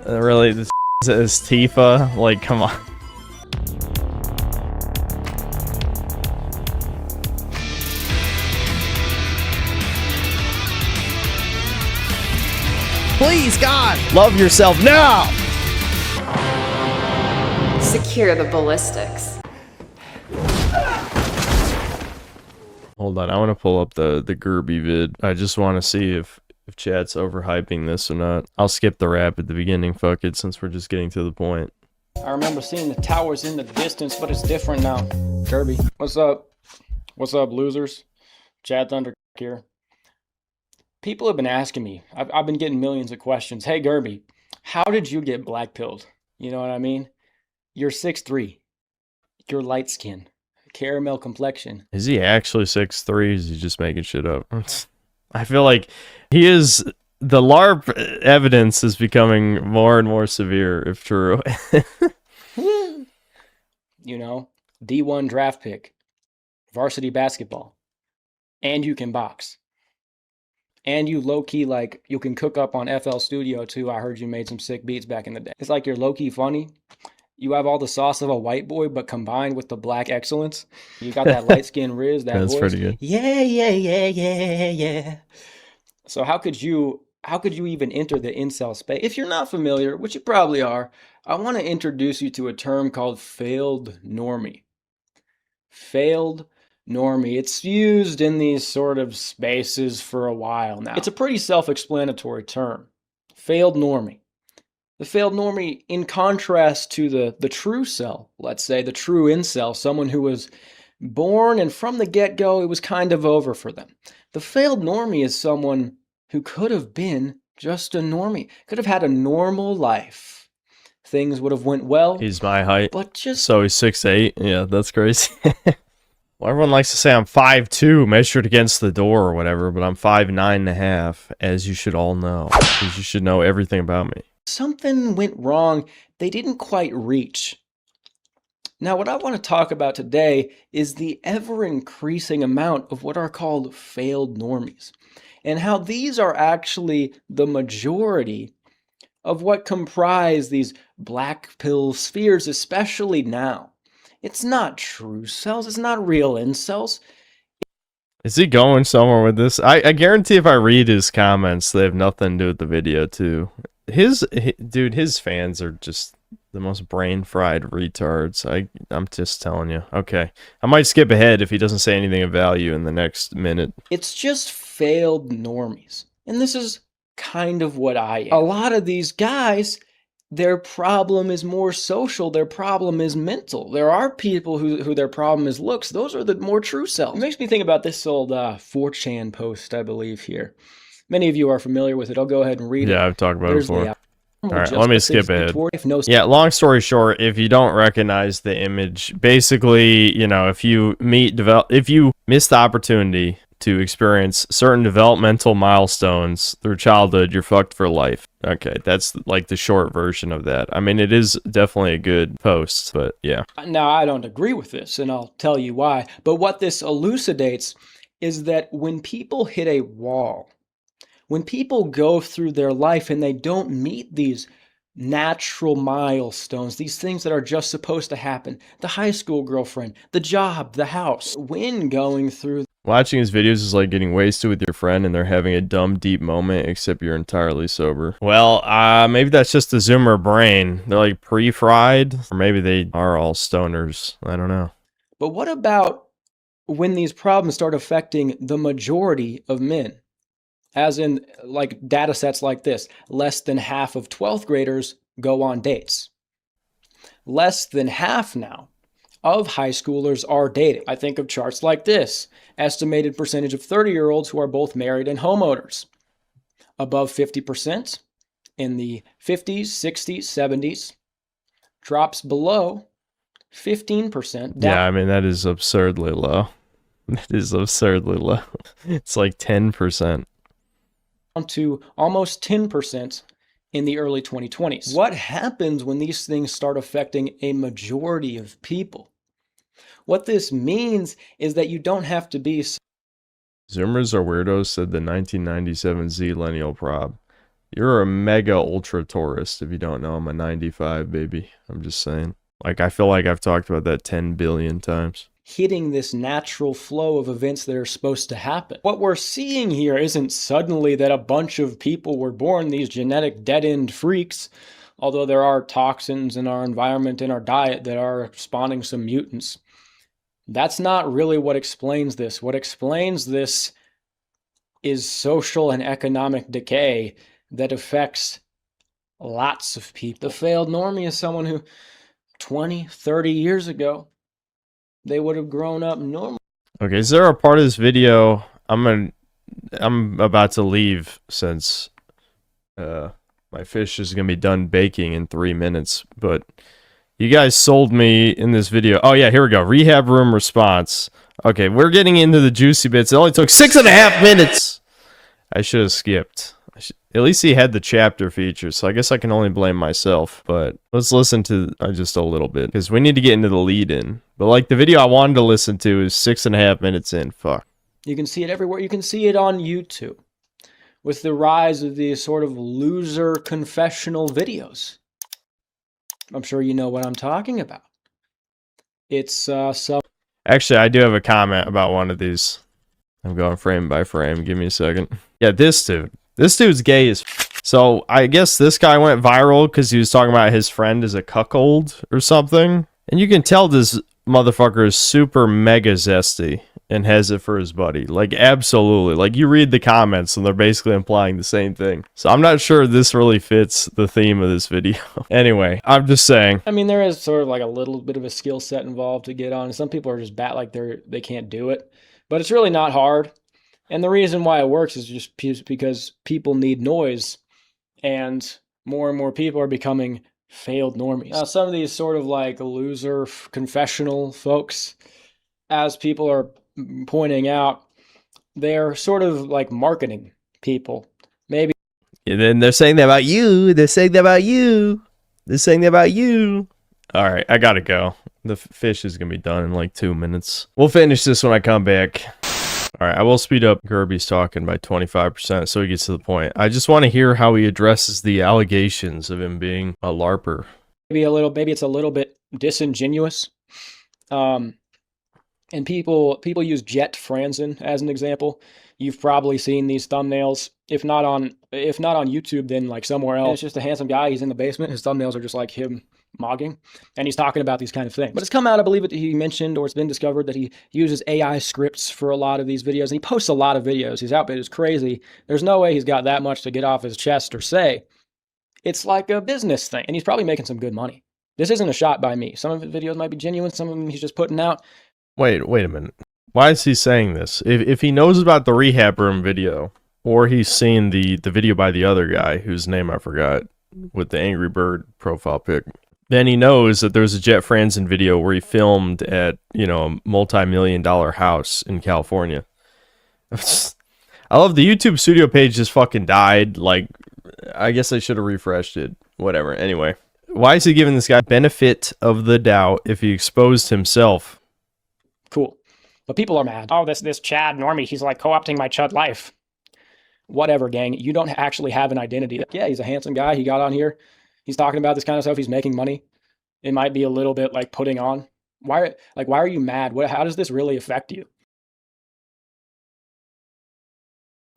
Really, this is Tifa? Like, come on. Please, God, love yourself now! Secure the ballistics. Hold on, I want to pull up the Gerbie vid. I just want to see if chat's overhyping this or not. I'll skip the rap at the beginning, fuck it, since we're just getting to the point. I remember seeing the towers in the distance, but it's different now. Gerbie, what's up? What's up, losers? Chad Thunder here. People have been asking me, I've been getting millions of questions. Hey, Gerbie, how did you get black-pilled? You know what I mean? You're 6'3". You're light skin. Caramel complexion. Is he actually 6'3"? Is he just making shit up? I feel like he is... The LARP evidence is becoming more and more severe, if true. You know, D1 draft pick, varsity basketball, and you can box. And you low-key, like, you can cook up on FL Studio, too. I heard you made some sick beats back in the day. It's like you're low-key funny. You have all the sauce of a white boy, but combined with the black excellence. You got that light-skinned Riz, that That's voice. pretty good. Yeah. So how could you even enter the incel space? If you're not familiar, which you probably are, I want to introduce you to a term called failed normie. Failed normie. It's used in these sort of spaces for a while now. It's a pretty self-explanatory term. Failed normie. The failed normie, in contrast to the true cell, let's say, the true incel, someone who was born and from the get-go, it was kind of over for them. The failed normie is someone who could have been just a normie, could have had a normal life. Things would have went well. He's my height. But just... So he's 6'8". Yeah, that's crazy. Well, everyone likes to say I'm 5'2", measured against the door or whatever, but I'm 5'9.5", as you should all know. Because you should know everything about me. Something went wrong. They didn't quite reach. Now, what I want to talk about today is the ever-increasing amount of what are called failed normies, and how these are actually the majority of what comprise these black pill spheres, especially now. It's not true cells. It's not real incels. Is he going somewhere with this? I guarantee if I read his comments, they have nothing to do with the video, too. Dude, his fans are just the most brain-fried retards. I'm just telling you. Okay. I might skip ahead if he doesn't say anything of value in the next minute. It's just failed normies. And this is kind of what I am. A lot of these guys, their problem is more social. Their problem is mental. There are people who their problem is looks. Those are the more true selves. It makes me think about this old 4chan post, I believe, here. Many of you are familiar with it. I'll go ahead and read it. Yeah, I've talked about it before. All right, let me skip ahead. Yeah, long story short, if you don't recognize the image, basically, you know, if you miss the opportunity to experience certain developmental milestones through childhood, you're fucked for life. Okay, that's like the short version of that. I mean, it is definitely a good post, but yeah. Now, I don't agree with this, and I'll tell you why. But what this elucidates is that when people hit a wall, when people go through their life and they don't meet these natural milestones, these things that are just supposed to happen, the high school girlfriend, the job, the house, when going through... Watching his videos is like getting wasted with your friend and they're having a dumb, deep moment, except you're entirely sober. Well, maybe that's just the Zoomer brain. They're like pre-fried, or maybe they are all stoners. I don't know. But what about when these problems start affecting the majority of men? As in, like, data sets like this, less than half of 12th graders go on dates. Less than half now of high schoolers are dating. I think of charts like this. Estimated percentage of 30-year-olds who are both married and homeowners. Above 50% in the 50s, 60s, 70s. Drops below 15%. Yeah, I mean, that is absurdly low. That is absurdly low. It's like 10%. To almost 10% in the early 2020s. What happens when these things start affecting a majority of people? What this means is that you don't have to be... Zoomers are weirdos, said the 1997 Zillennial prob. You're a mega ultra tourist if you don't know. I'm a 95, baby. I'm just saying. Like, I feel like I've talked about that 10 billion times. Hitting this natural flow of events that are supposed to happen. What we're seeing here isn't suddenly that a bunch of people were born these genetic dead-end freaks, although there are toxins in our environment, in our diet, that are spawning some mutants. That's not really what explains this. What explains this is social and economic decay that affects lots of people. The failed normie is someone who 20, 30 years ago, they would have grown up normal. Okay, is there a part of this video I'm about to leave since my fish is gonna be done baking in 3 minutes, but you guys sold me in this video. Oh yeah, here we go. Rehab room response. Okay, we're getting into the juicy bits. It only took 6.5 minutes. I should have skipped. At least he had the chapter feature, so I guess I can only blame myself. But let's listen to just a little bit, because we need to get into the lead-in. But like, the video I wanted to listen to is 6.5 minutes in. Fuck. You can see it everywhere. You can see it on YouTube with the rise of these sort of loser confessional videos. I'm sure you know what I'm talking about. It's Actually, I do have a comment about one of these. I'm going frame by frame. Give me a second. Yeah, this dude. This dude's gay as so I guess this guy went viral because he was talking about his friend is a cuckold or something. And you can tell this motherfucker is super mega zesty and has it for his buddy. Like, absolutely. Like, you read the comments and they're basically implying the same thing. So I'm not sure this really fits the theme of this video. Anyway, I'm just saying. I mean, there is sort of like a little bit of a skill set involved to get on. Some people are just like they can't do it. But it's really not hard. And the reason why it works is just because people need noise, and more people are becoming failed normies. Now, some of these sort of like loser confessional folks, as people are pointing out, they're sort of like marketing people. Maybe. And then they're saying that about you. They're saying that about you. They're saying that about you. All right, I gotta go. The fish is gonna be done in like 2 minutes. We'll finish this when I come back. All right, I will speed up Gerbie's talking by 25% so he gets to the point. I just want to hear how he addresses the allegations of him being a LARPer. Maybe it's a little bit disingenuous. And people use Jet Franzen as an example. You've probably seen these thumbnails, if not on YouTube, then like somewhere else. And it's just a handsome guy. He's in the basement. His thumbnails are just like him mogging, and he's talking about these kind of things. But it's come out, I believe, that he mentioned, or it's been discovered, that he uses AI scripts for a lot of these videos, and he posts a lot of videos. His output is crazy. There's no way he's got that much to get off his chest or say. It's like a business thing, and he's probably making some good money. This isn't a shot by me. Some of his videos might be genuine. Some of them he's just putting out. Wait a minute. Why is he saying this? If he knows about the rehab room video, or he's seen the video by the other guy, whose name I forgot, with the Angry Bird profile pic, then he knows that there's a Jet Franzen video where he filmed at, a multi-million-dollar house in California. I love the YouTube studio page just fucking died. Like, I guess I should have refreshed it. Whatever. Anyway, why is he giving this guy benefit of the doubt if he exposed himself? Cool. But people are mad. Oh, this Chad normie, he's like co-opting my Chud life. Whatever, gang. You don't actually have an identity. Yeah, he's a handsome guy. He got on here. He's talking about this kind of stuff. He's making money. It might be a little bit like putting on. Why are you mad? How does this really affect you?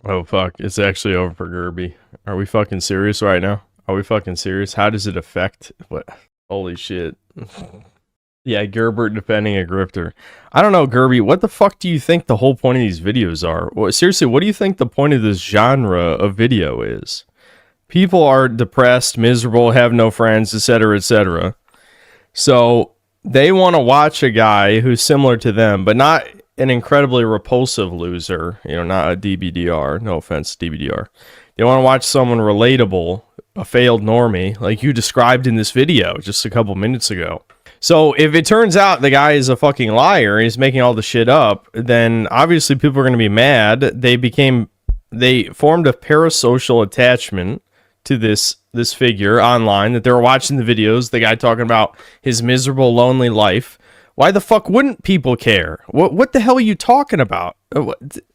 Oh, fuck. It's actually over for Gerbie. Are we fucking serious right now? Are we fucking serious? How does it affect what? Holy shit. Yeah, Gerbert defending a grifter. I don't know, Gerbie. What the fuck do you think the whole point of these videos are? Seriously, what do you think the point of this genre of video is? People are depressed, miserable, have no friends, etc., etc. So they want to watch a guy who's similar to them, but not an incredibly repulsive loser. Not a DBDR. No offense, DBDR. They want to watch someone relatable, a failed normie, like you described in this video just a couple minutes ago. So if it turns out the guy is a fucking liar and he's making all the shit up, then obviously people are going to be mad. They formed a parasocial attachment to this figure online, that they were watching the videos, the guy talking about his miserable, lonely life. Why the fuck wouldn't people care? What the hell are you talking about?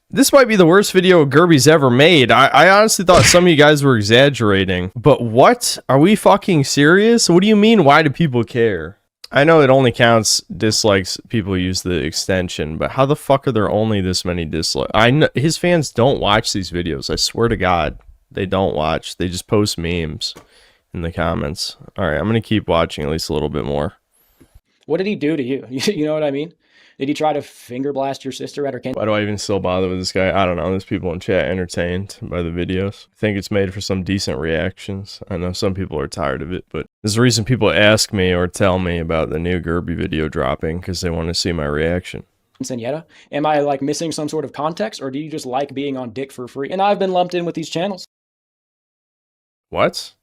This might be the worst video Gerbie's ever made. I honestly thought some of you guys were exaggerating. But what? Are we fucking serious? What do you mean, why do people care? I know it only counts dislikes people use the extension, but how the fuck are there only this many dislikes? I know his fans don't watch these videos. I swear to God, they don't watch. They just post memes in the comments. All right, I'm going to keep watching at least a little bit more. What did he do to you? You know what I mean? Did he try to finger blast your sister at her Why do I even still bother with this guy? I don't know. There's people in chat entertained by the videos. I think it's made for some decent reactions. I know some people are tired of it, but there's a reason people ask me or tell me about the new Gerbie video dropping because they want to see my reaction. Quinceañera? Am I like missing some sort of context, or do you just like being on dick for free? And I've been lumped in with these channels. What?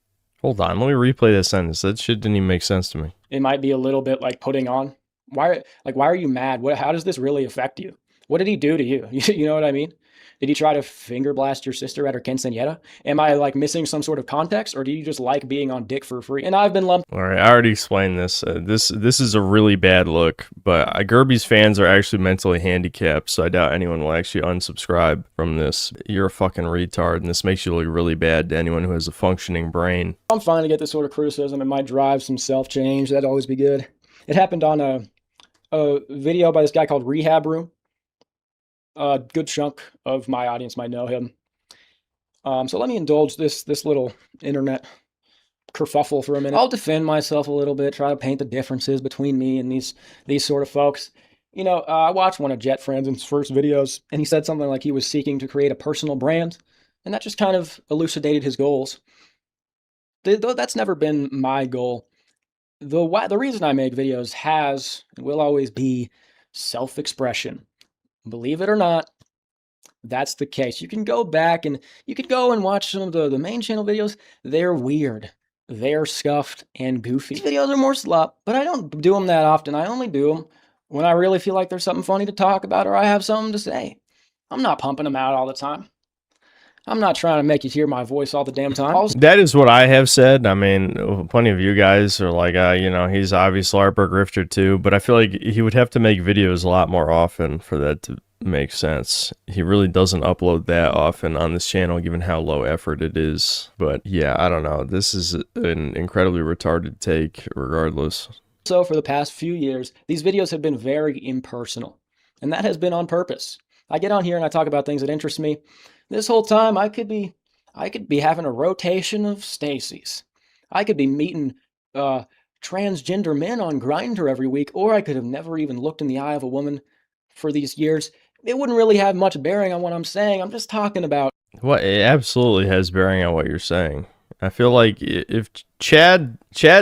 Hold on. Let me replay that sentence. That shit didn't even make sense to me. It might be a little bit like putting on. Why are you mad? How does this really affect you? What did he do to you? You know what I mean? Did he try to finger blast your sister at her quinceañera? Am I like missing some sort of context, or do you just like being on dick for free? And I've been lumped. All right, I already explained this. This is a really bad look, but Gerbie's fans are actually mentally handicapped, so I doubt anyone will actually unsubscribe from this. You're a fucking retard, and this makes you look really bad to anyone who has a functioning brain. I'm fine to get this sort of criticism. It might drive some self-change. That'd always be good. It happened on a video by this guy called Rehab Room. A good chunk of my audience might know him. So let me indulge this little internet kerfuffle for a minute. I'll defend myself a little bit, try to paint the differences between me and these sort of folks. You know, I watched one of Jet Friends' first videos, and he said something like he was seeking to create a personal brand, and that just kind of elucidated his goals. That's never been my goal. The reason I make videos has and will always be self-expression. Believe it or not, that's the case. You can go back and you could go and watch some of the main channel videos. They're weird. They're scuffed and goofy. These videos are more slop, but I don't do them that often. I only do them when I really feel like there's something funny to talk about or I have something to say. I'm not pumping them out all the time. I'm not trying to make you hear my voice all the damn time. That is what I have said. I mean, plenty of you guys are like, you know, he's obviously LARPer grifter too, but I feel like he would have to make videos a lot more often for that to make sense. He really doesn't upload that often on this channel, given how low effort it is. But yeah, I don't know. This is an incredibly retarded take, regardless. So for the past few years, these videos have been very impersonal, and that has been on purpose. I get on here and I talk about things that interest me. This whole time, I could be having a rotation of Stacy's. I could be meeting transgender men on Grindr every week, or I could have never even looked in the eye of a woman for these years. It wouldn't really have much bearing on what I'm saying. I'm just talking about. What? It absolutely has bearing on what you're saying. I feel like if Chad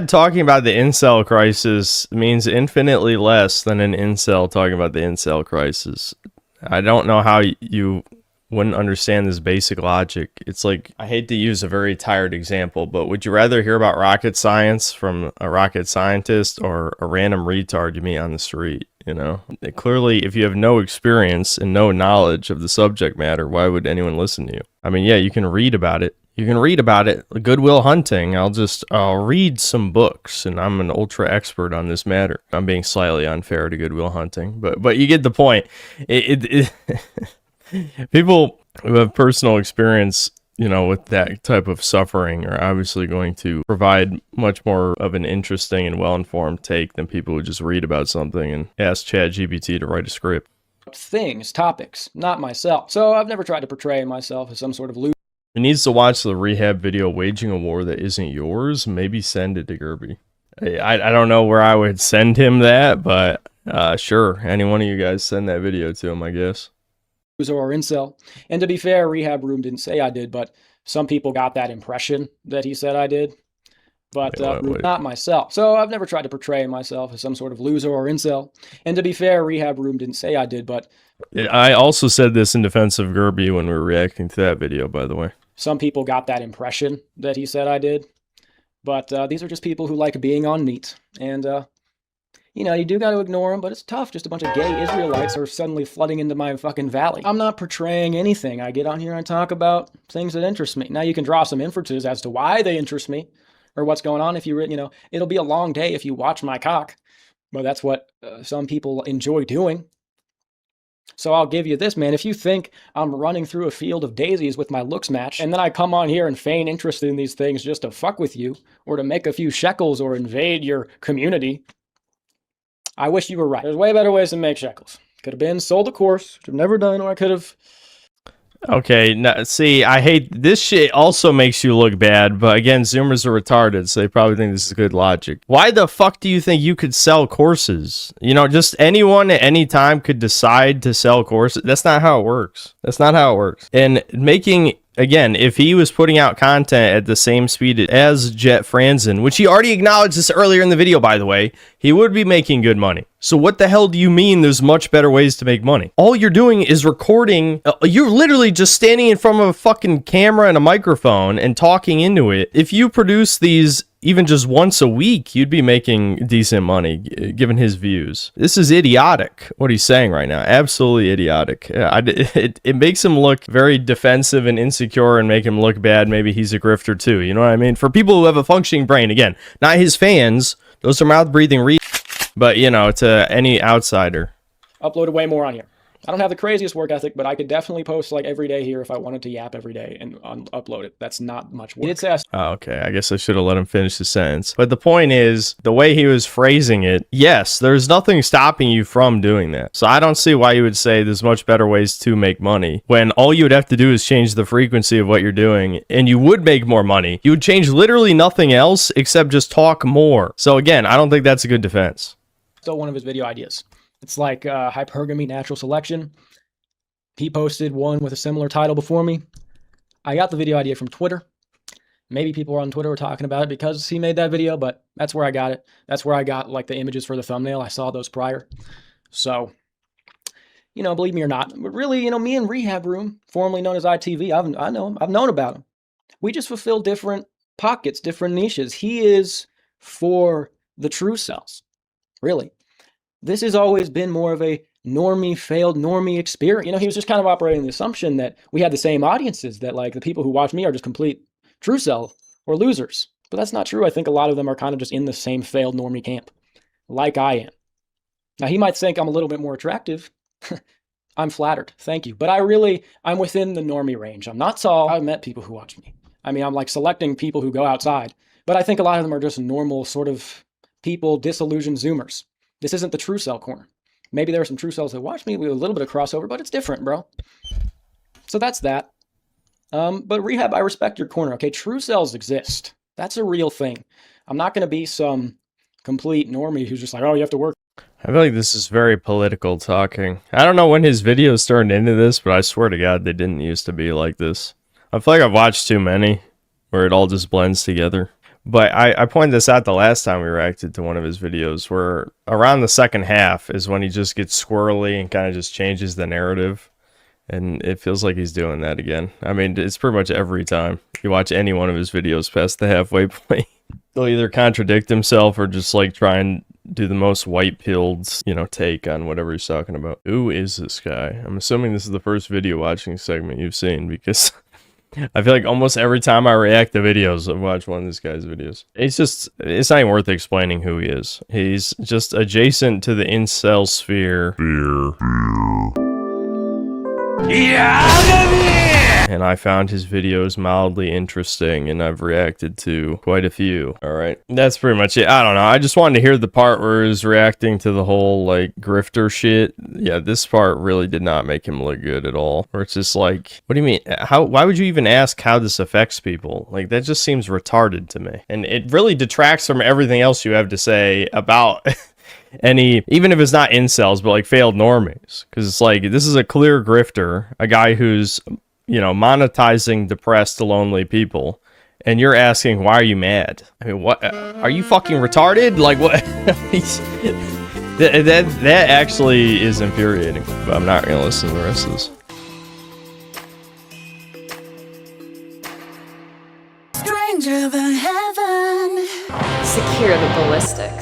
talking about the incel crisis means infinitely less than an incel talking about the incel crisis, I don't know how you wouldn't understand this basic logic. It's like, I hate to use a very tired example, but would you rather hear about rocket science from a rocket scientist or a random retard you meet on the street? You know, clearly, if you have no experience and no knowledge of the subject matter, why would anyone listen to you? I mean, yeah, you can read about it. You can read about it. Good Will Hunting. I'll read some books, and I'm an ultra expert on this matter. I'm being slightly unfair to Good Will Hunting, but you get the point. People who have personal experience, you know, with that type of suffering are obviously going to provide much more of an interesting and well-informed take than people who just read about something and ask ChatGPT to write a script. Topics, not myself. So I've never tried to portray myself as some sort of loser. Who needs to watch the rehab video Waging a War That Isn't Yours? Maybe send it to Gerbie. I don't know where I would send him that, but sure, any one of you guys send that video to him, I guess. Or incel. And to be fair, Rehab Room didn't say I did, but some people got that impression that he said I did. But not myself. So I've never tried to portray myself as some sort of loser or incel. And to be fair, Rehab Room didn't say I did, but I also said this in defense of Gerbie when we were reacting to that video, by the way. Some people got that impression that he said I did. But these are just people who like being on neat. And you know, you do got to ignore them, but it's tough. Just a bunch of gay Israelites are suddenly flooding into my fucking valley. I'm not portraying anything. I get on here and talk about things that interest me. Now, you can draw some inferences as to why they interest me or what's going on. If you know, it'll be a long day if you watch my cock. But that's what some people enjoy doing. So I'll give you this, man. If you think I'm running through a field of daisies with my looks match, and then I come on here and feign interest in these things just to fuck with you, or to make a few shekels or invade your community, I wish you were right. There's way better ways to make shekels. Could have been sold a course, which I've never done, or I could have... Okay, now, see, I hate this shit. Also makes you look bad, but again, Zoomers are retarded, so they probably think this is good logic. Why the fuck do you think you could sell courses? You know, just anyone at any time could decide to sell courses. That's not how it works. That's not how it works. And making, again, if he was putting out content at the same speed as Jet Franzen, which he already acknowledged this earlier in the video, by the way, he would be making good money. So what the hell do you mean there's much better ways to make money? All you're doing is recording. You're literally just standing in front of a fucking camera and a microphone and talking into it. If you produce these even just once a week, you'd be making decent money given his views. This is idiotic, what he's saying right now. Absolutely idiotic. It makes him look very defensive and insecure and make him look bad. Maybe he's a grifter too. You know what I mean? For people who have a functioning brain, again, not his fans, those are mouth-breathing but, you know, to any outsider. Uploaded way more on here. I don't have the craziest work ethic, but I could definitely post like every day here if I wanted to yap every day and upload it. That's not much work. He did say okay, I guess I should have let him finish the sentence. But the point is, the way he was phrasing it, yes, there's nothing stopping you from doing that. So I don't see why you would say there's much better ways to make money when all you would have to do is change the frequency of what you're doing and you would make more money. You would change literally nothing else except just talk more. So again, I don't think that's a good defense. Still one of his video ideas. It's like hypergamy natural selection. He posted one with a similar title before me. I got the video idea from Twitter. Maybe people on Twitter were talking about it because he made that video, but that's where I got it. That's where I got like the images for the thumbnail. I saw those prior. So, you know, believe me or not, but really, you know, me and Rehab Room, formerly known as ITV, I've known about him. We just fulfill different pockets, different niches. He is for the true cells, really. This has always been more of a normie, failed normie experience. You know, he was just kind of operating the assumption that we had the same audiences, that like the people who watch me are just complete true cell or losers. But that's not true. I think a lot of them are kind of just in the same failed normie camp, like I am. Now, he might think I'm a little bit more attractive. I'm flattered. Thank you. But I'm within the normie range. I'm not tall. I've met people who watch me. I mean, I'm like selecting people who go outside. But I think a lot of them are just normal sort of people, disillusioned Zoomers. This isn't the true cell corner. Maybe there are some true cells that watch me with a little bit of crossover, but it's different, bro. So that's that. But Rehab, I respect your corner, okay? True cells exist. That's a real thing. I'm not going to be some complete normie who's just like, oh, you have to work. I feel like this is very political talking. I don't know when his videos turned into this, but I swear to God, they didn't used to be like this. I feel like I've watched too many where it all just blends together. But I pointed this out the last time we reacted to one of his videos, where around the second half is when he just gets squirrely and kind of just changes the narrative. And it feels like he's doing that again. I mean, it's pretty much every time you watch any one of his videos past the halfway point. He'll either contradict himself or just like try and do the most white-pilled, you know, take on whatever he's talking about. Who is this guy? I'm assuming this is the first video watching segment you've seen, because I feel like almost every time I react to videos, I watch one of this guy's videos. It's not even worth explaining who he is. He's just adjacent to the incel sphere. And I found his videos mildly interesting, and I've reacted to quite a few. All right, that's pretty much it. I don't know. I just wanted to hear the part where he was reacting to the whole like grifter shit. Yeah, this part really did not make him look good at all. Where it's just like, what do you mean? Why would you even ask how this affects people? Like, that just seems retarded to me. And it really detracts from everything else you have to say about even if it's not incels, but like failed normies. Because it's like, this is a clear grifter, a guy who's, you know, monetizing depressed, lonely people, and you're asking, why are you mad? I mean, what? Are you fucking retarded? Like, what? that actually is infuriating, but I'm not gonna listen to the rest of this. Secure the ballistics.